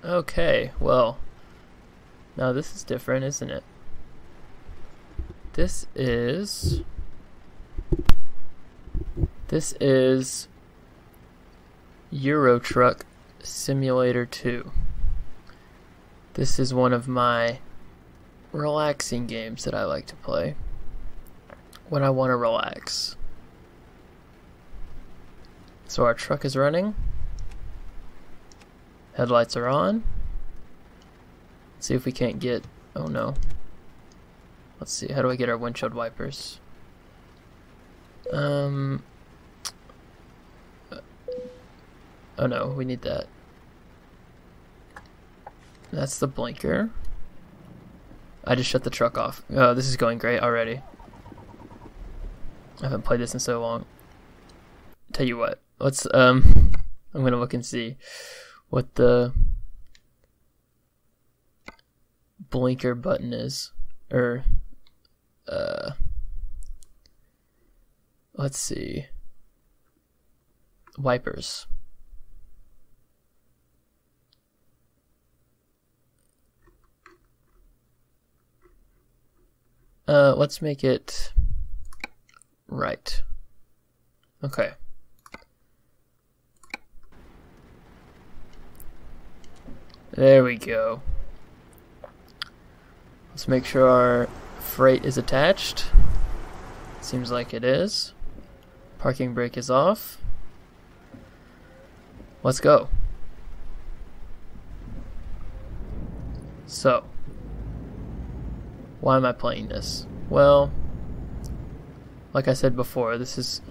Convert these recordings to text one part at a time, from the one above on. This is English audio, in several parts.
Okay, well, now this is different, isn't it? This is Euro Truck Simulator 2. This is one of my relaxing games that I like to play when I want to relax. So our truck is running. Headlights are on. Let's see if we can't get... oh no. Let's see, how do I get our windshield wipers? Oh no, we need that. That's the blinker. I just shut the truck off. Oh, this is going great already. I haven't played this in so long. Tell you what, let's I'm gonna look and see what the blinker button is. Or let's see. Wipers. Let's make it right. Okay. There we go. Let's make sure our freight is attached. Seems like it is. Parking brake is off. Let's go. So, why am I playing this? Well, like I said before, this is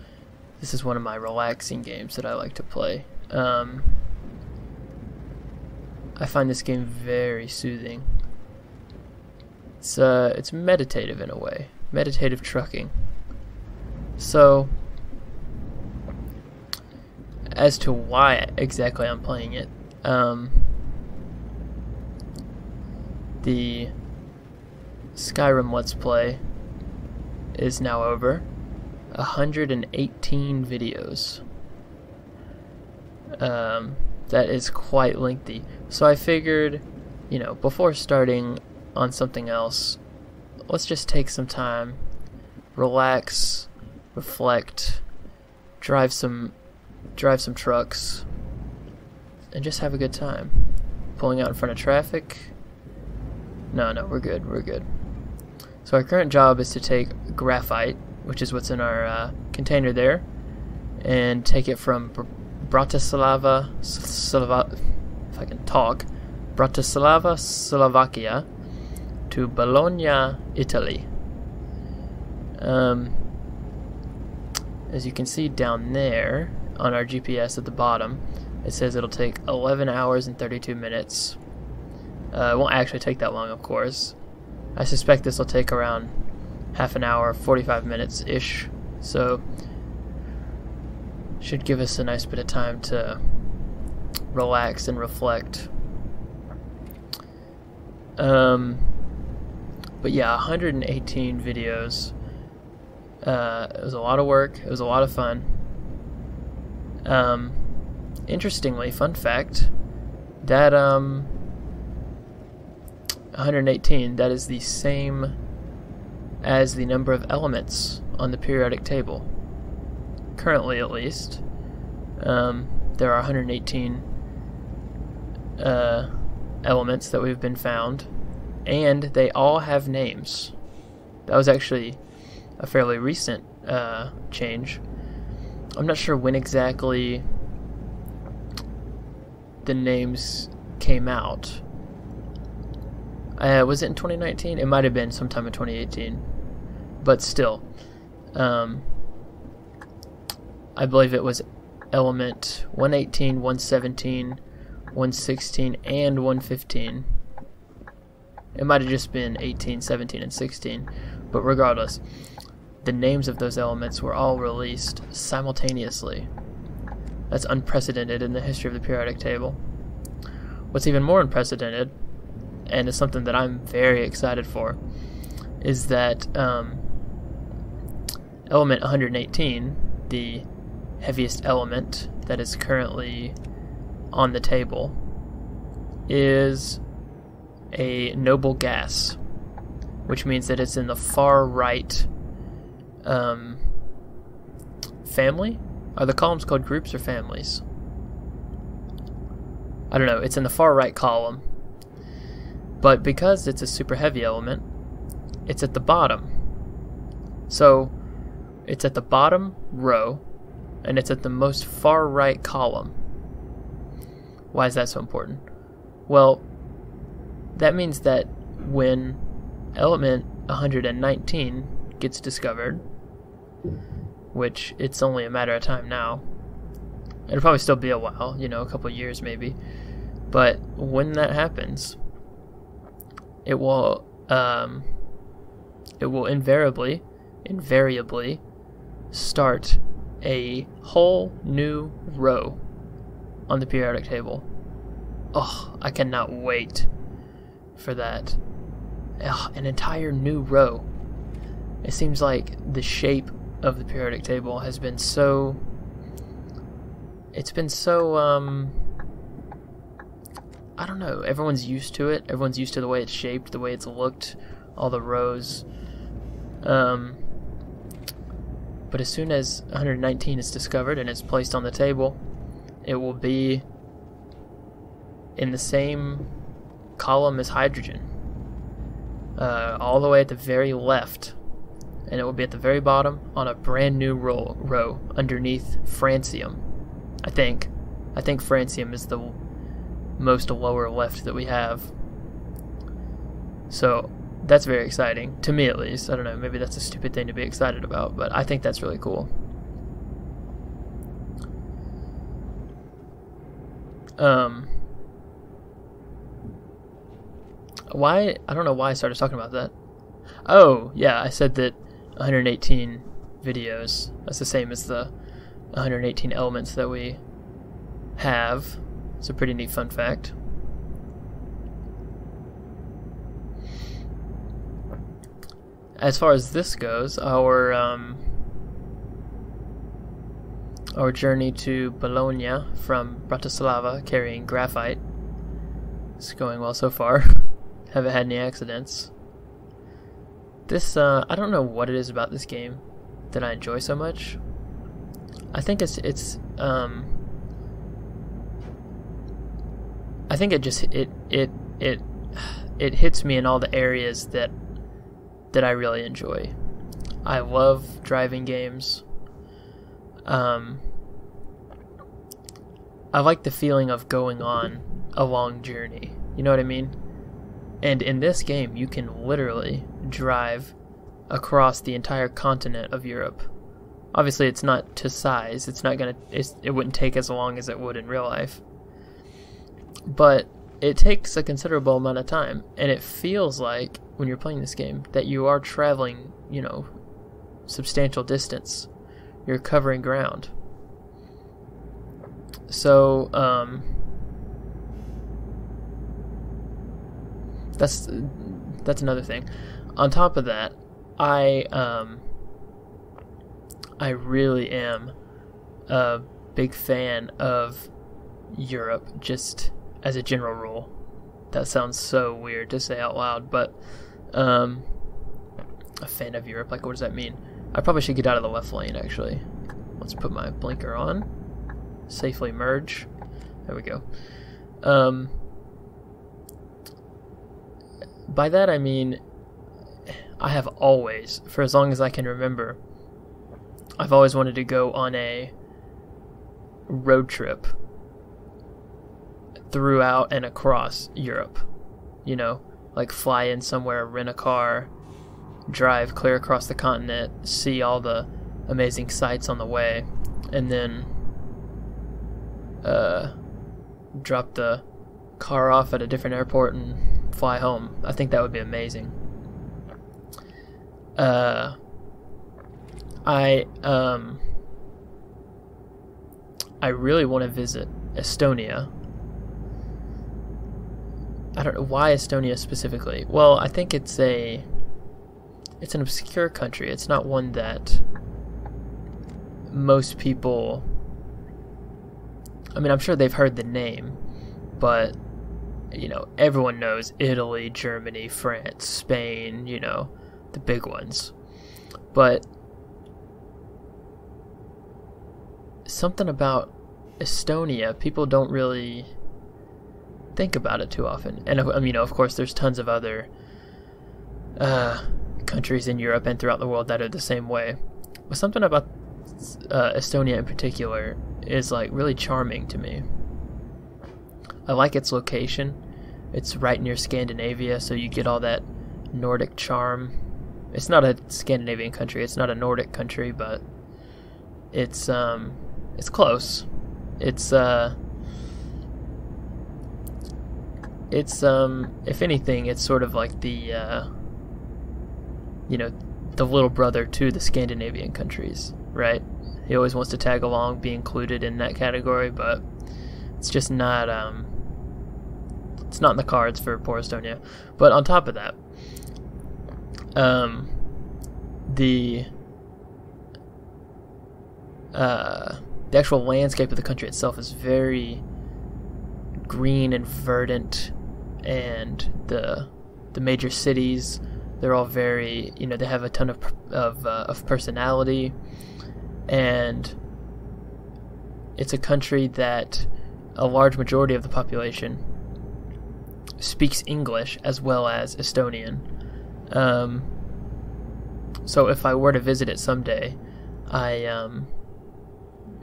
one of my relaxing games that I like to play. I find this game very soothing. It's meditative in a way. Meditative trucking. So, as to why exactly I'm playing it, the Skyrim Let's Play is now over. 118 videos. That is quite lengthy. So I figured, before starting on something else, let's just take some time, relax, reflect, drive some trucks, and just have a good time. Pulling out in front of traffic. No, we're good. So our current job is to take graphite, which is what's in our container there, and take it from Bratislava, if I can talk, Bratislava, Slovakia, to Bologna, Italy. As you can see down there on our GPS at the bottom, it says it'll take 11 hours and 32 minutes. It won't actually take that long, of course. I suspect this will take around half an hour, 45 minutes-ish, so should give us a nice bit of time to relax and reflect. But yeah, 118 videos. It was a lot of work. It was a lot of fun. Interestingly, fun fact, that 118, that is the same as the number of elements on the periodic table. Currently, at least, there are 118 elements that we've been found, and they all have names. That was actually a fairly recent change. I'm not sure when exactly the names came out. Was it in 2019? It might have been sometime in 2018, but still, I believe it was element 118, 117, 116, and 115. It might have just been 18, 17, and 16, but regardless, the names of those elements were all released simultaneously. That's unprecedented in the history of the periodic table. What's even more unprecedented, and is something that I'm very excited for, is that element 118, the heaviest element that is currently on the table, is a noble gas, which means that it's in the far right family. Are the columns called groups or families? I don't know. It's in the far right column. But because it's a super heavy element, it's at the bottom. So it's at the bottom row, and it's at the most far right column. Why is that so important? Well, that means that when element 119 gets discovered, which it's only a matter of time now, it'll probably still be a while, you know, a couple of years maybe, but when that happens, it will invariably start a whole new row on the periodic table. Oh, I cannot wait for that. An entire new row. It seems like the shape of the periodic table has been so... It's been so, I don't know, everyone's used to it. Everyone's used to the way it's shaped, the way it's looked, all the rows. But as soon as 119 is discovered and it's placed on the table, it will be in the same column as hydrogen, all the way at the very left, and it will be at the very bottom on a brand new row underneath francium. I think francium is the most lower left that we have. So that's very exciting, to me at least. I don't know, maybe that's a stupid thing to be excited about, but I think that's really cool. Why? I don't know why I started talking about that. Oh, yeah, I said that 118 videos, that's the same as the 118 elements that we have. It's a pretty neat fun fact. As far as this goes, our journey to Bologna from Bratislava carrying graphite is going well so far. Haven't had any accidents. This, I don't know what it is about this game that I enjoy so much. I think I think it just it hits me in all the areas that I really enjoy. I love driving games. I like the feeling of going on a long journey. You know what I mean? And in this game, you can literally drive across the entire continent of Europe. Obviously, it's not to size. It's not gonna. It wouldn't take as long as it would in real life. But it takes a considerable amount of time, and it feels like when you're playing this game that you are traveling, you know, substantial distance. You're covering ground. So that's another thing. On top of that, I really am a big fan of Europe, just as a general rule. That sounds so weird to say out loud, but a fan of Europe, like what does that mean? I probably should get out of the left lane, actually. Let's put my blinker on. Safely merge. There we go. By that I mean, I have always, for as long as I can remember, I've always wanted to go on a road trip throughout and across Europe. You know, like fly in somewhere, rent a car, drive clear across the continent, see all the amazing sights on the way, and then drop the car off at a different airport and fly home. I think that would be amazing. I really want to visit Estonia. I don't know why Estonia specifically. Well, I think it's an obscure country. It's not one that most people, I mean, I'm sure they've heard the name, but you know, everyone knows Italy, Germany, France, Spain, you know, the big ones. But something about Estonia, people don't really think about it too often. And you know, of course, there's tons of other countries in Europe and throughout the world that are the same way. But something about Estonia in particular is like really charming to me. I like its location. It's right near Scandinavia, so you get all that Nordic charm. It's not a Scandinavian country. It's not a Nordic country, but it's close. It's if anything, it's sort of like the you know, the little brother to the Scandinavian countries, right? He always wants to tag along, be included in that category, but it's just not it's not in the cards for poor Estonia. But on top of that, the actual landscape of the country itself is very green and verdant, and the major cities, they're all very, you know, they have a ton of personality, and it's a country that a large majority of the population speaks English as well as Estonian. So if I were to visit it someday, I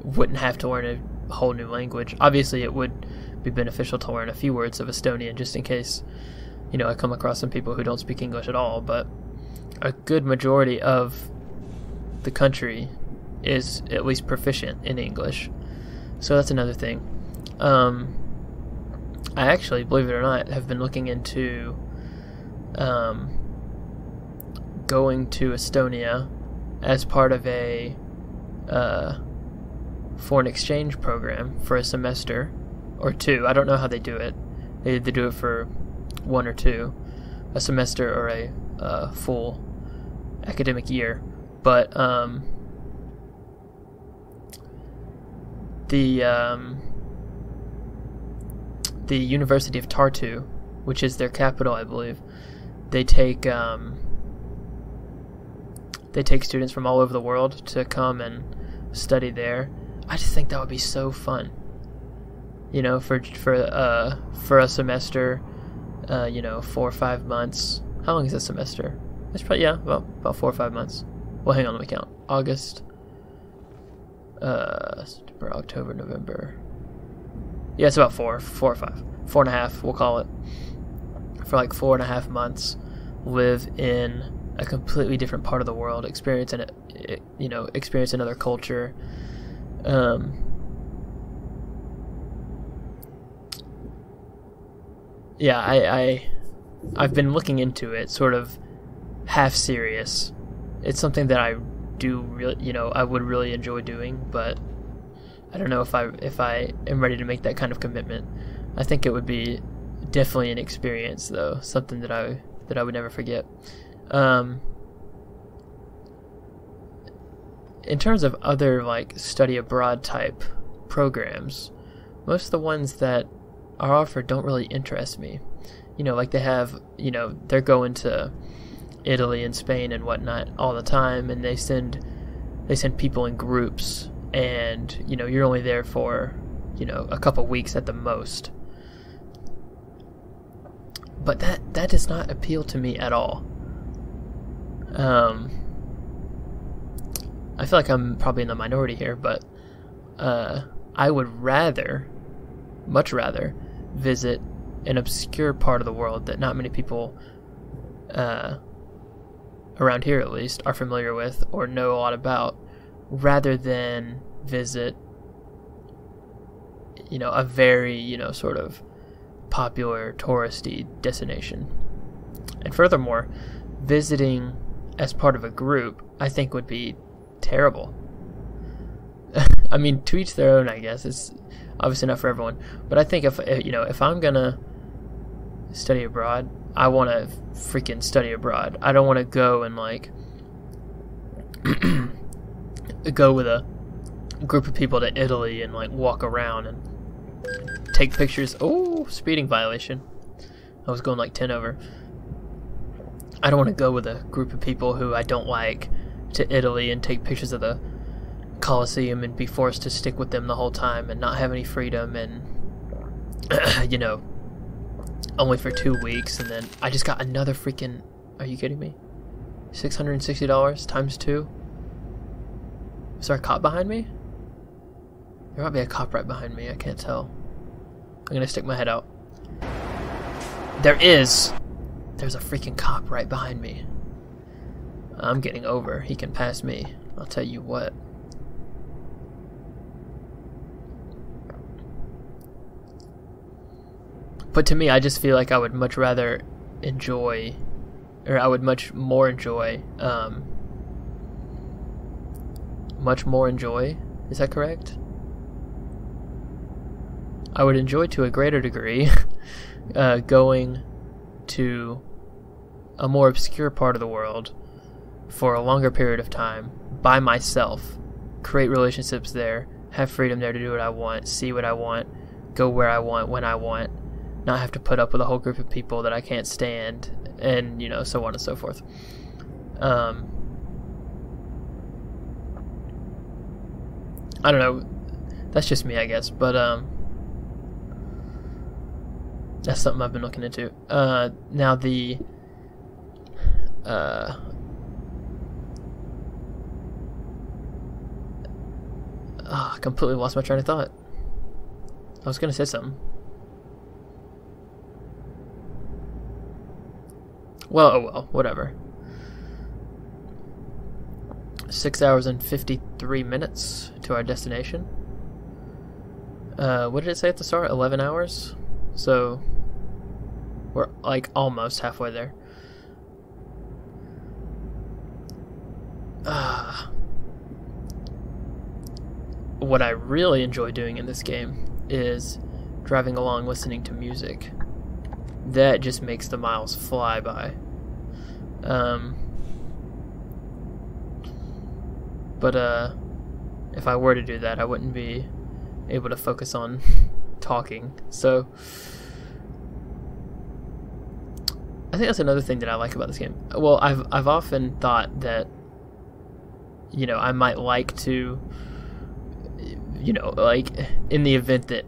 wouldn't have to learn a whole new language. Obviously, it would be beneficial to learn a few words of Estonian just in case, you know, I come across some people who don't speak English at all, but a good majority of the country is at least proficient in English. So that's another thing. I actually, believe it or not, have been looking into going to Estonia as part of a foreign exchange program for a semester or two. I don't know how they do it. They either do it for 1 or 2, a semester or a full academic year. But the University of Tartu, which is their capital, I believe, they take students from all over the world to come and study there. I just think that would be so fun, you know, for a semester, you know, 4 or 5 months. How long is a semester? It's probably, yeah, about 4 or 5 months. Well, hang on, let me count. August, September, October, November. Yeah, it's about 4 or 5, 4.5, we'll call it. For like 4.5 months, live in a completely different part of the world, experience another culture. Yeah, I've been looking into it, sort of half serious. It's something that I do really, you know, I would really enjoy doing, but I don't know if I am ready to make that kind of commitment. I think it would be definitely an experience, though, something that I would never forget. In terms of other like study abroad type programs, most of the ones that are offered don't really interest me. You know, like they have, you know, they're going to Italy and Spain and whatnot all the time, and they send people in groups, and you know, you're only there for, you know, a couple weeks at the most. But that does not appeal to me at all. I feel like I'm probably in the minority here, but I would much rather visit an obscure part of the world that not many people around here at least are familiar with or know a lot about, rather than visit, you know, a very, you know, sort of popular touristy destination. And furthermore, visiting as part of a group, I think, would be terrible. I mean, to each their own, I guess. It's obviously not for everyone, but I think if I'm gonna study abroad, I want to freaking study abroad. I don't want to go and like go with a group of people to Italy and like walk around and take pictures. Oh, speeding violation. I was going like 10 over. I don't want to go with a group of people who I don't like to Italy and take pictures of the Colosseum and be forced to stick with them the whole time and not have any freedom and, you know, only for 2 weeks. And then I just got another freaking, are you kidding me? $660 times 2? Is there a cop behind me? There might be a cop right behind me, I can't tell. I'm gonna stick my head out. There is! There's a freaking cop right behind me. I'm getting over. He can pass me. I'll tell you what. But to me, I just feel like I would much rather enjoy, or I would much more enjoy, is that correct? I would enjoy to a greater degree going to a more obscure part of the world for a longer period of time by myself, create relationships there, have freedom there to do what I want, see what I want, go where I want, when I want, not have to put up with a whole group of people that I can't stand, and, you know, so on and so forth. I don't know, that's just me, I guess, but that's something I've been looking into. Now the I completely lost my train of thought. I was gonna say something. Well, oh well, whatever. 6 hours and 53 minutes to our destination. What did it say at the start? 11 hours? So we're like almost halfway there. What I really enjoy doing in this game is driving along listening to music. That just makes the miles fly by. But if I were to do that, I wouldn't be able to focus on talking. So I think that's another thing that I like about this game. Well, I've often thought that, you know, I might like to, you know, like in the event that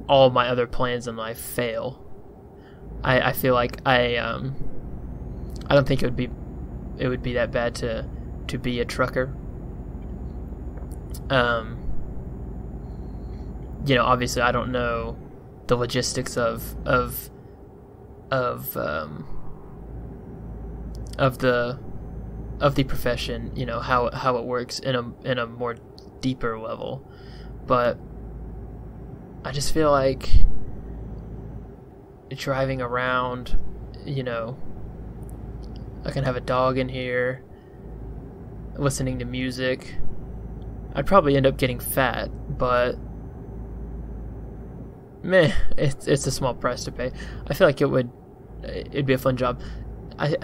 all my other plans in life fail, I feel like I don't think it would be that bad to be a trucker. You know, obviously I don't know the logistics of the profession, you know, how it works in a more deeper level, but I just feel like driving around, you know, I can have a dog in here, listening to music. I'd probably end up getting fat, but meh, it's a small price to pay. I feel like it'd be a fun job.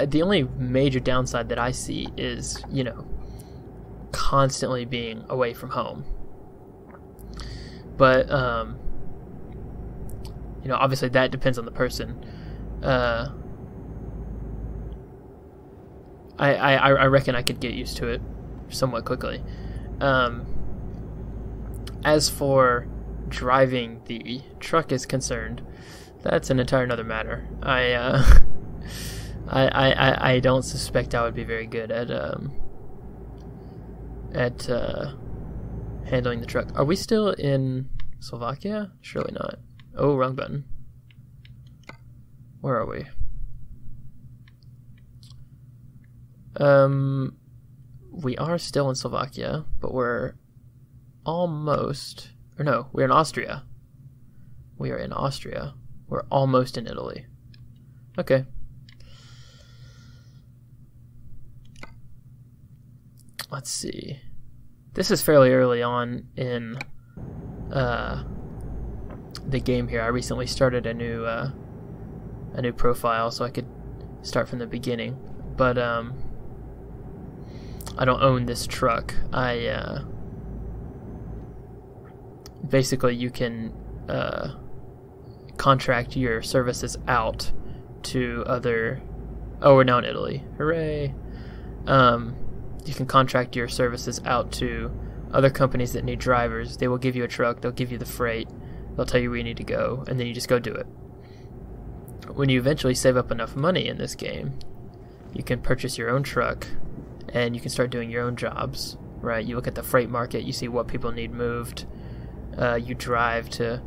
The only major downside that I see is, you know, constantly being away from home. But you know, obviously that depends on the person. I reckon I could get used to it somewhat quickly. As for driving the truck is concerned, that's an entire another matter. I don't suspect I would be very good at handling the truck. Are we still in Slovakia? Surely not. Oh, wrong button. Where are we? We are still in Slovakia, but we're almost, or no, we're in Austria. We are in Austria. We're almost in Italy. Okay. Let's see. This is fairly early on in the game here. I recently started a new profile, so I could start from the beginning. But I don't own this truck. Basically you can contract your services out to other... Oh, we're now in Italy. Hooray! You can contract your services out to other companies that need drivers. They will give you a truck, they'll give you the freight, they'll tell you where you need to go, and then you just go do it. When you eventually save up enough money in this game, you can purchase your own truck, and you can start doing your own jobs, right? You look at the freight market, you see what people need moved, you drive to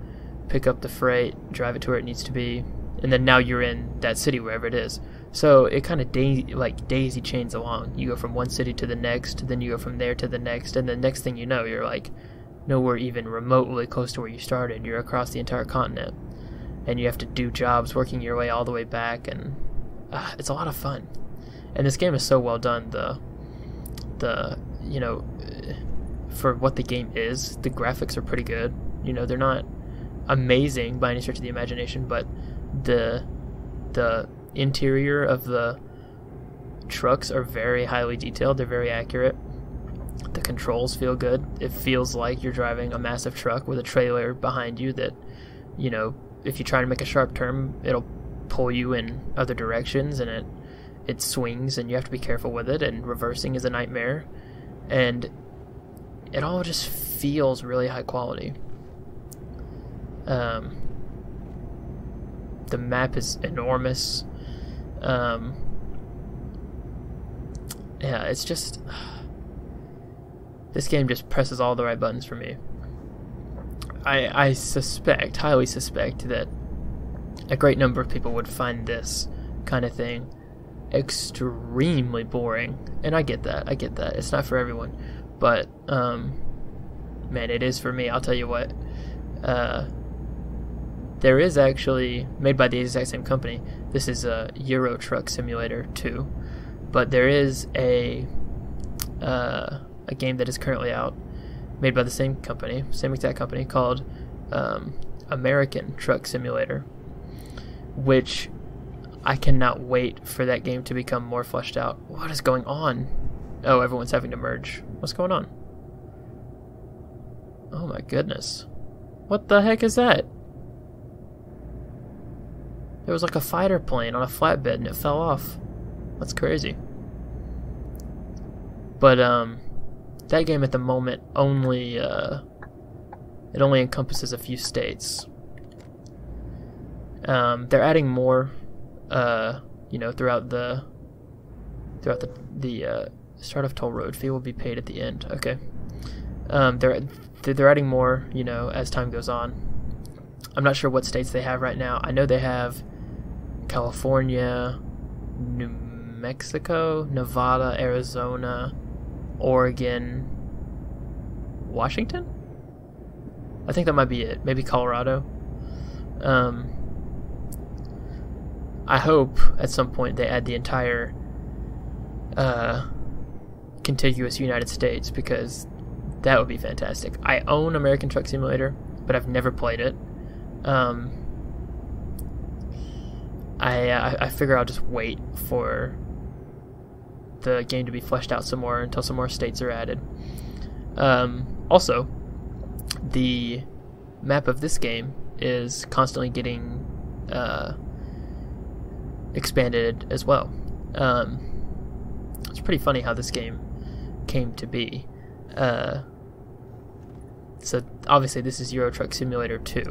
pick up the freight, drive it to where it needs to be, and then now you're in that city wherever it is. So it kind of daisy chains along. You go from one city to the next, then you go from there to the next, and the next thing you know, you're like nowhere even remotely close to where you started. You're across the entire continent, and you have to do jobs working your way all the way back, and it's a lot of fun. And this game is so well done. The you know, for what the game is, the graphics are pretty good. You know, they're not amazing by any stretch of the imagination, but the interior of the trucks are very highly detailed. They're very accurate. The controls feel good. It feels like you're driving a massive truck with a trailer behind you that, you know, if you try to make a sharp turn, it'll pull you in other directions, and it swings, and you have to be careful with it, and reversing is a nightmare, and it all just feels really high quality. The map is enormous. Yeah, it's just... This game just presses all the right buttons for me. I suspect, highly suspect, that a great number of people would find this kind of thing extremely boring. And I get that. It's not for everyone. But, man, it is for me. I'll tell you what. There is actually, made by the exact same company, this is a Euro Truck Simulator 2, but there is a game that is currently out, made by the same company, same exact company, called American Truck Simulator, which I cannot wait for that game to become more fleshed out. What is going on? Oh, everyone's having to merge. What's going on? Oh my goodness. What the heck is that? There was like a fighter plane on a flatbed and it fell off. That's crazy. But that game at the moment only it only encompasses a few states. They're adding more, you know, throughout the start of toll road fee will be paid at the end. Okay. They're adding more, you know, as time goes on. I'm not sure what states they have right now. I know they have California, New Mexico, Nevada, Arizona, Oregon, Washington? I think that might be it. Maybe Colorado. I hope at some point they add the entire contiguous United States, because that would be fantastic. I own American Truck Simulator, but I've never played it. I figure I'll just wait for the game to be fleshed out some more until some more states are added. Also, the map of this game is constantly getting expanded as well. It's pretty funny how this game came to be. So obviously this is Euro Truck Simulator 2,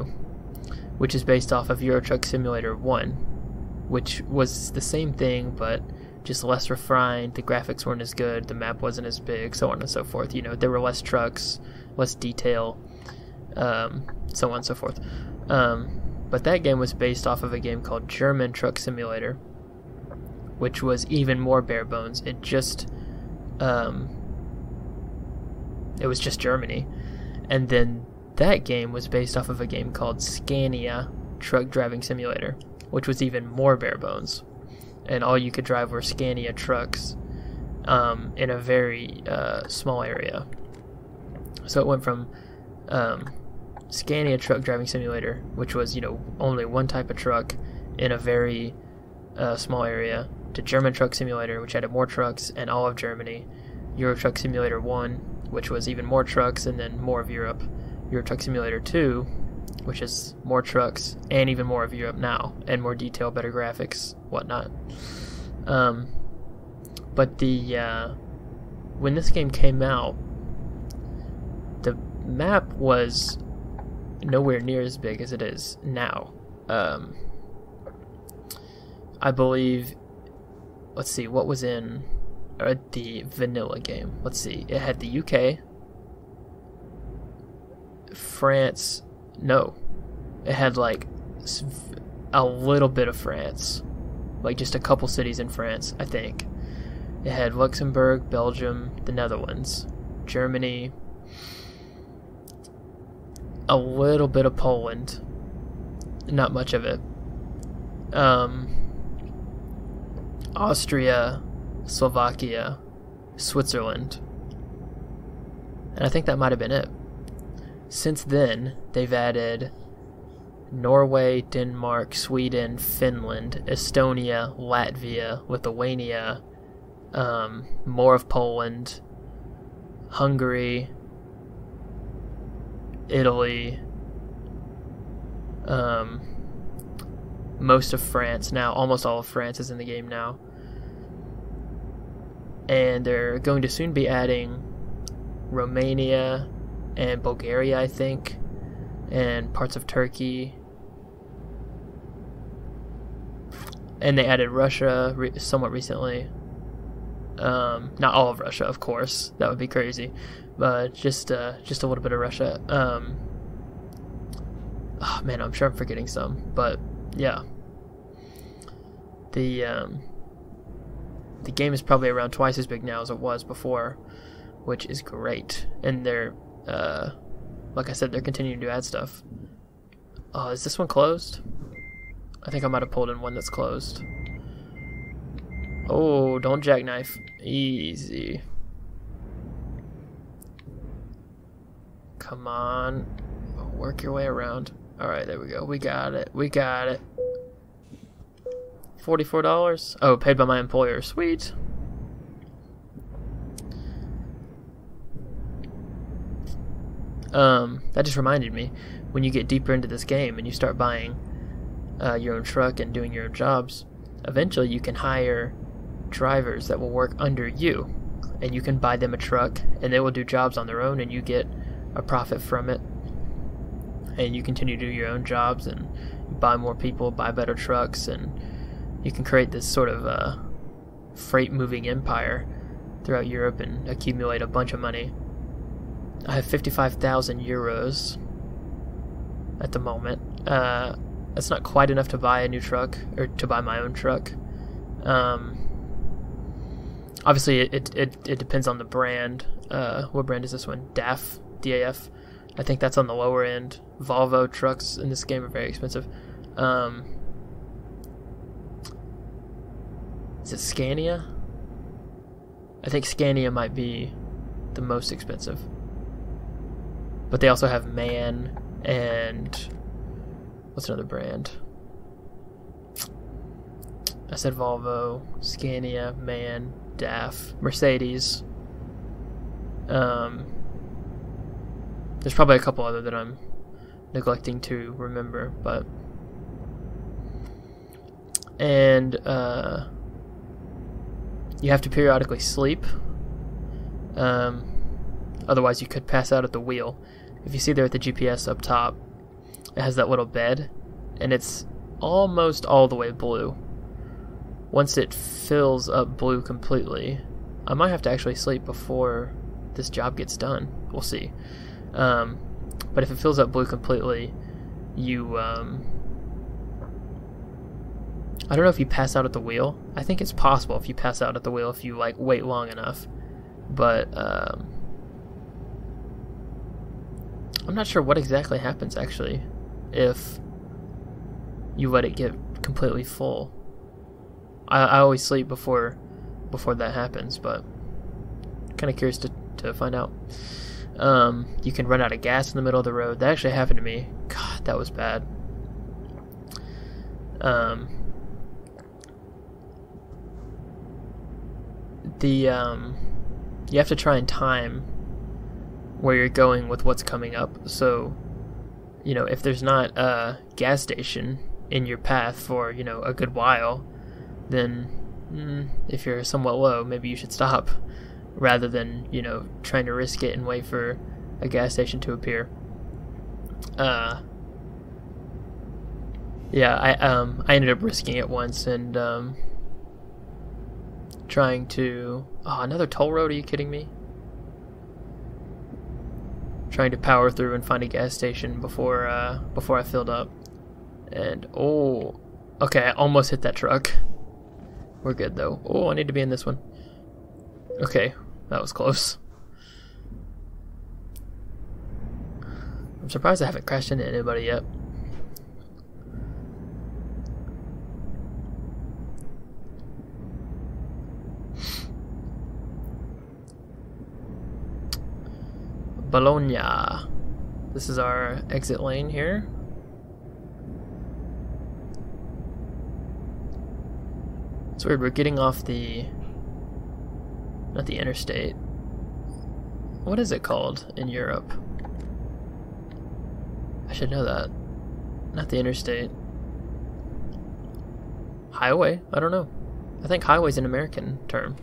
which is based off of Euro Truck Simulator 1, which was the same thing but just less refined. The graphics weren't as good, the map wasn't as big, so on and so forth. You know, there were less trucks, less detail, so on and so forth. But that game was based off of a game called German Truck Simulator, which was even more bare bones. It was just Germany. And then that game was based off of a game called Scania Truck Driving Simulator, which was even more bare bones. And all you could drive were Scania trucks in a very small area. So it went from Scania Truck Driving Simulator, which was, you know, only one type of truck in a very small area, to German Truck Simulator, which added more trucks and all of Germany. Euro Truck Simulator 1, which was even more trucks and then more of Europe. Euro Truck Simulator 2, which is more trucks and even more of Europe now, and more detail, better graphics, whatnot. But when this game came out, the map was nowhere near as big as it is now. I believe, let's see, what was in the vanilla game? Let's see, it had the UK, France, no, it had like a little bit of France, like just a couple cities in France, I think. It had Luxembourg, Belgium, the Netherlands, Germany, a little bit of Poland, not much of it, Austria, Slovakia, Switzerland, and I think that might have been it. Since then, they've added Norway, Denmark, Sweden, Finland, Estonia, Latvia, Lithuania, more of Poland, Hungary, Italy, most of France now, almost all of France is in the game now. And they're going to soon be adding Romania and Bulgaria, I think, and parts of Turkey. And they added Russia somewhat recently. Not all of Russia, of course. That would be crazy. But just a little bit of Russia. Oh man, I'm sure I'm forgetting some. But yeah, the game is probably around twice as big now as it was before, which is great. And they're like I said, they're continuing to add stuff. Oh, is this one closed? I think I might have pulled in one that's closed. Oh, don't jackknife. Easy. Come on. Work your way around. Alright, there we go. We got it. We got it. $44. Oh, paid by my employer. Sweet. That just reminded me. When you get deeper into this game and you start buying your own truck and doing your own jobs, eventually you can hire drivers that will work under you, and you can buy them a truck and they will do jobs on their own, and you get a profit from it, and you continue to do your own jobs, and you buy more people, buy better trucks, and you can create this sort of freight moving empire throughout Europe and accumulate a bunch of money. I have 55,000 euros at the moment. That's not quite enough to buy a new truck, or to buy my own truck. Obviously, it depends on the brand. What brand is this one? DAF, DAF. I think that's on the lower end. Volvo trucks in this game are very expensive. Is it Scania? I think Scania might be the most expensive. But they also have MAN and what's another brand? I said Volvo, Scania, MAN, DAF, Mercedes. There's probably a couple other that I'm neglecting to remember, but and you have to periodically sleep. Otherwise, you could pass out at the wheel. If you see there at the GPS up top, it has that little bed, and it's almost all the way blue. Once it fills up blue completely, I might have to actually sleep before this job gets done. We'll see. But if it fills up blue completely, you I don't know if you pass out at the wheel. I think it's possible if you pass out at the wheel if you like wait long enough. But I'm not sure what exactly happens actually if you let it get completely full. I always sleep before that happens, but kind of curious to find out. You can run out of gas in the middle of the road. That actually happened to me. God, that was bad. You have to try and time where you're going with what's coming up. So you know, if there's not a gas station in your path for, you know, a good while, then if you're somewhat low, maybe you should stop rather than, you know, trying to risk it and wait for a gas station to appear. Yeah, I ended up risking it once and trying to... Oh, another toll road? Are you kidding me? Trying to power through and find a gas station before I filled up. And oh, okay, I almost hit that truck. We're good though. Oh, I need to be in this one. Okay, that was close. I'm surprised I haven't crashed into anybody yet. Bologna. This is our exit lane here. It's weird, we're getting off the... not the interstate. What is it called in Europe? I should know that. Not the interstate. Highway? I don't know. I think highway's an American term.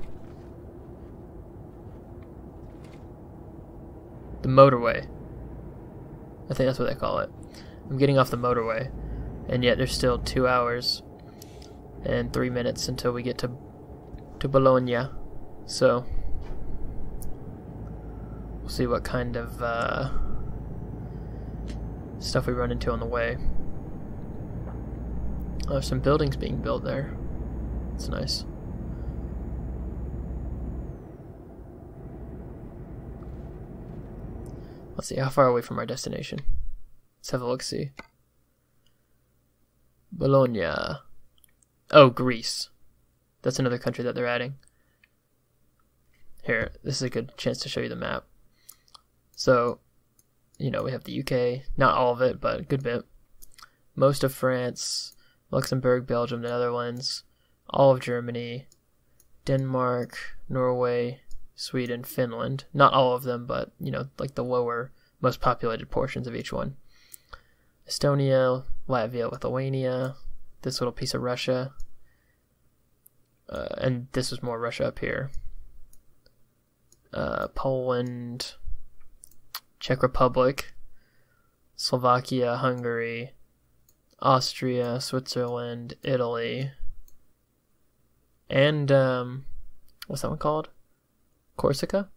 The motorway. I think that's what they call it. I'm getting off the motorway, and yet there's still 2 hours and 3 minutes until we get to Bologna. So we'll see what kind of stuff we run into on the way. Oh, there's some buildings being built there. It's nice. Let's see, how far away from our destination? Let's have a look-see. Bologna. Oh, Greece. That's another country that they're adding. Here, this is a good chance to show you the map. So, you know, we have the UK. Not all of it, but a good bit. Most of France, Luxembourg, Belgium, the Netherlands, all of Germany, Denmark, Norway, Sweden, Finland. Not all of them, but, you know, like the lower, most populated portions of each one. Estonia, Latvia, Lithuania, this little piece of Russia, and this was more Russia up here. Poland, Czech Republic, Slovakia, Hungary, Austria, Switzerland, Italy, and, what's that one called? Corsica?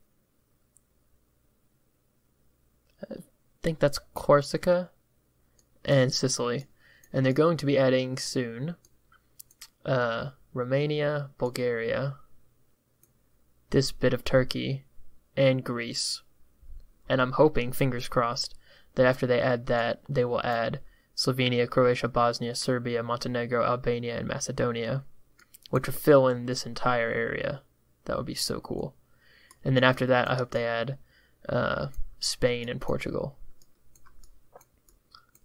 I think that's Corsica and Sicily. And they're going to be adding soon Romania, Bulgaria, this bit of Turkey, and Greece. And I'm hoping, fingers crossed, that after they add that, they will add Slovenia, Croatia, Bosnia, Serbia, Montenegro, Albania, and Macedonia, which would fill in this entire area. That would be so cool. And then after that, I hope they add Spain and Portugal.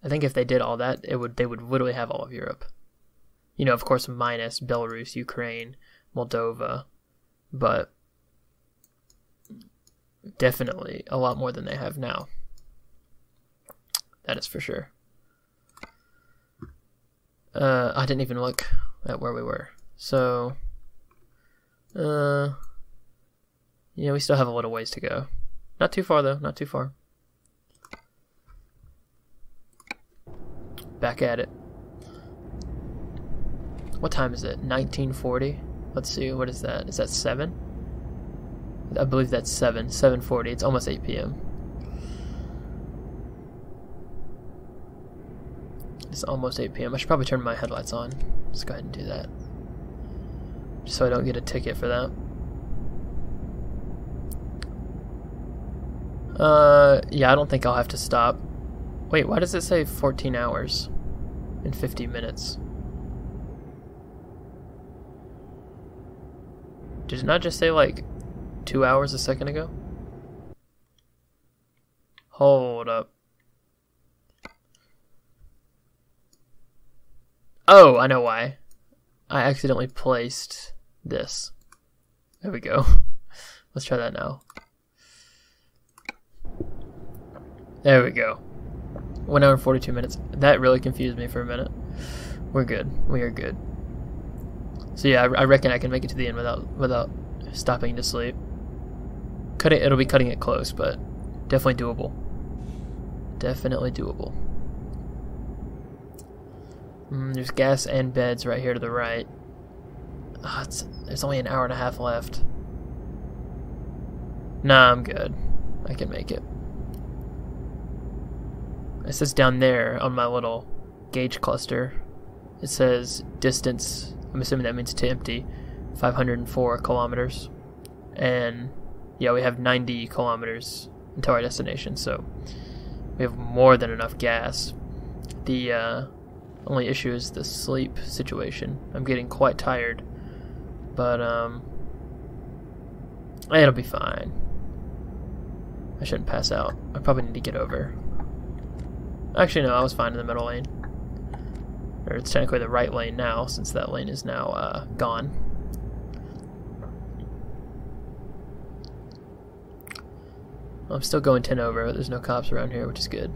I think if they did all that, they would literally have all of Europe. You know, of course, minus Belarus, Ukraine, Moldova, but definitely a lot more than they have now. That is for sure. I didn't even look at where we were. So, yeah, we still have a little ways to go. Not too far, though. Not too far. Back at it. What time is it? 1940? Let's see. What is that? Is that 7? I believe that's 7. 7:40. It's almost 8 p.m. It's almost 8 p.m. I should probably turn my headlights on. Let's go ahead and do that. Just so I don't get a ticket for that. Yeah, I don't think I'll have to stop. Wait, why does it say 14 hours and 50 minutes? Did it not just say like 2 hours a second ago? Hold up. Oh, I know why. I accidentally placed this. There we go. Let's try that now. There we go. 1 hour and 42 minutes. That really confused me for a minute. We're good. We are good. So yeah, I reckon I can make it to the end without stopping to sleep. It'll be cutting it close, but definitely doable. Definitely doable. There's gas and beds right here to the right. There's only an hour and a half left. Nah, I'm good. I can make it. It says down there on my little gauge cluster, it says distance, I'm assuming that means to empty, 504 kilometers. And yeah, we have 90 kilometers until our destination, so we have more than enough gas. The only issue is the sleep situation. I'm getting quite tired, but it'll be fine. I shouldn't pass out. I probably need to get over. Actually, no, I was fine in the middle lane. Or it's technically the right lane now, since that lane is now gone. I'm still going 10 over. There's no cops around here, which is good.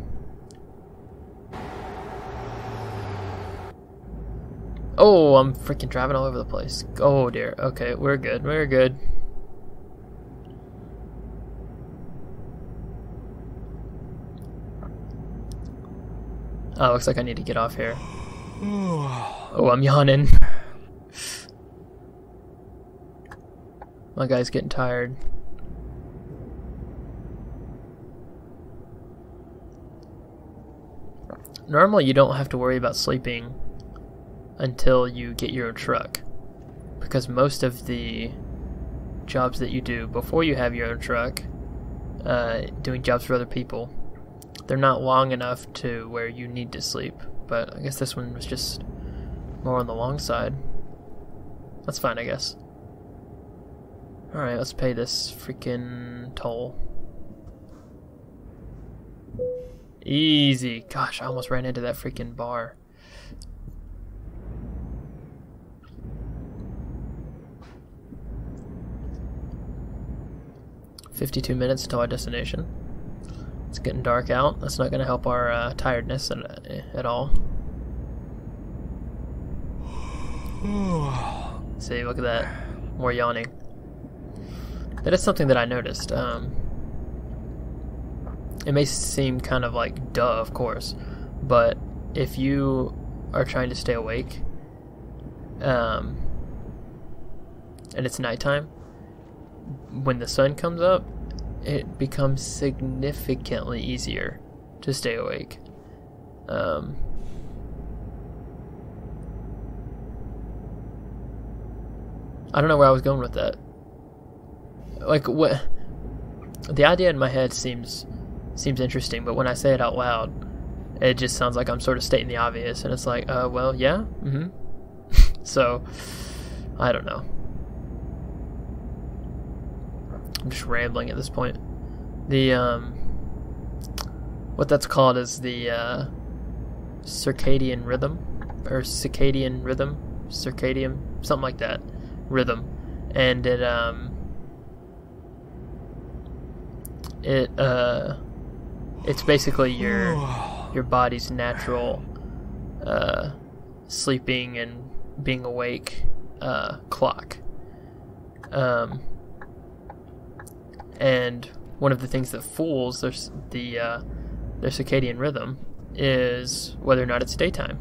Oh, I'm freaking driving all over the place. Oh dear. Okay, we're good. We're good. Oh, looks like I need to get off here. Oh, I'm yawning. My guy's getting tired. Normally you don't have to worry about sleeping until you get your own truck, because most of the jobs that you do before you have your own truck, doing jobs for other people, they're not long enough to where you need to sleep. But I guess this one was just more on the long side. That's fine, I guess. Alright, let's pay this freaking toll. Easy. Gosh, I almost ran into that freaking bar. "52 minutes until our destination." It's getting dark out. That's not going to help our tiredness at all. See, look at that. More yawning. That is something that I noticed. It may seem kind of like duh, of course, but if you are trying to stay awake, and it's nighttime, when the sun comes up, it becomes significantly easier to stay awake. I don't know where I was going with that. Like, what the idea in my head seems interesting, but when I say it out loud, it just sounds like I'm sort of stating the obvious, and it's like, well, yeah, So, I don't know. I'm just rambling at this point. The what that's called is the circadian rhythm, or circadian rhythm, circadian, something like that, rhythm, and it's basically your body's natural sleeping and being awake clock. And one of the things that fools their circadian rhythm is whether or not it's daytime.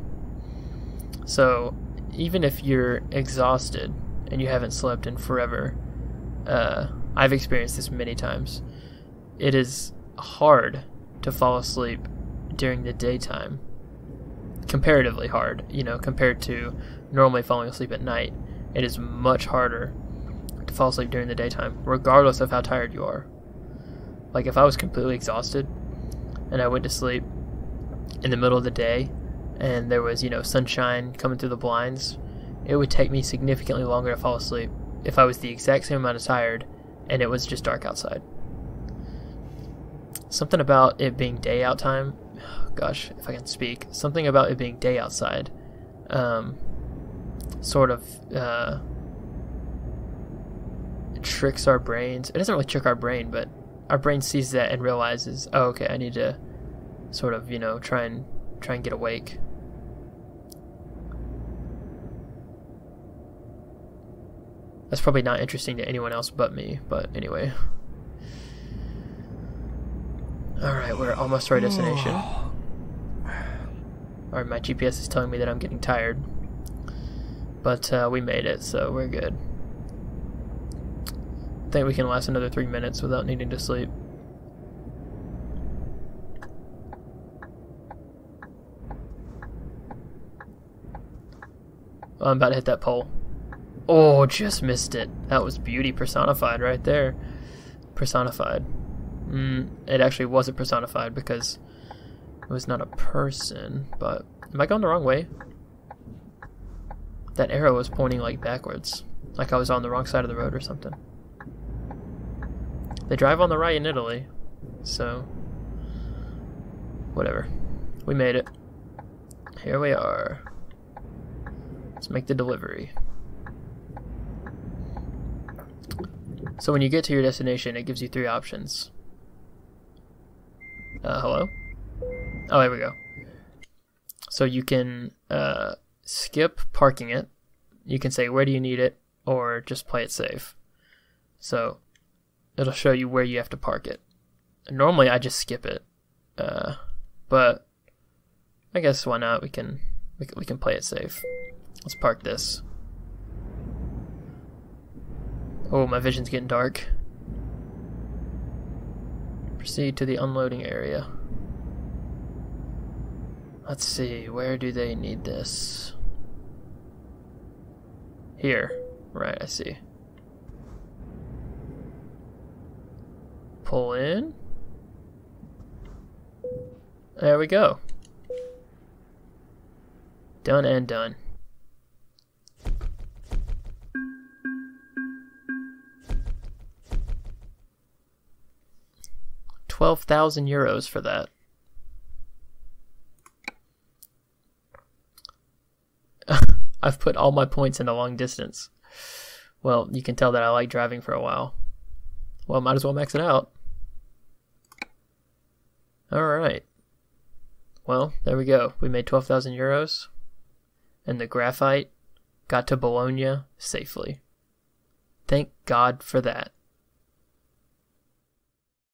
So even if you're exhausted and you haven't slept in forever, I've experienced this many times, it is hard to fall asleep during the daytime. Comparatively hard, compared to normally falling asleep at night. It is much harder to fall asleep during the daytime, regardless of how tired you are. Like, if I was completely exhausted and I went to sleep in the middle of the day and there was, sunshine coming through the blinds, it would take me significantly longer to fall asleep if I was the exact same amount of tired and it was just dark outside. Something about it being day out time, gosh, if I can speak, something about it being day outside sort of tricks our brains. It doesn't really trick our brain, but our brain sees that and realizes, oh, okay, I need to sort of, you know, try and get awake. That's probably not interesting to anyone else but me, but anyway. Alright, we're almost to our destination. Alright, my GPS is telling me that I'm getting tired. But we made it, so we're good. I think we can last another 3 minutes without needing to sleep. Oh, I'm about to hit that pole. Oh, just missed it. That was beauty personified right there. Personified. It actually wasn't personified because it was not a person, but... Am I going the wrong way? That arrow was pointing like backwards. Like I was on the wrong side of the road or something. They drive on the right in Italy, so... Whatever. We made it. Here we are. Let's make the delivery. So when you get to your destination, it gives you 3 options. Hello? Oh, there we go. So you can skip parking it. You can say where do you need it, or just play it safe. So it'll show you where you have to park it. Normally I just skip it, but I guess why not? We can play it safe. Let's park this. Oh, my vision's getting dark. Proceed to the unloading area. Let's see, where do they need this? Here. Right, I see. Pull in. There we go. Done and done. €12,000 for that. I've put all my points into long distance. Well, you can tell that I like driving for a while. Well, might as well max it out. Alright. Well, there we go. We made €12,000. And the graphite got to Bologna safely. Thank God for that.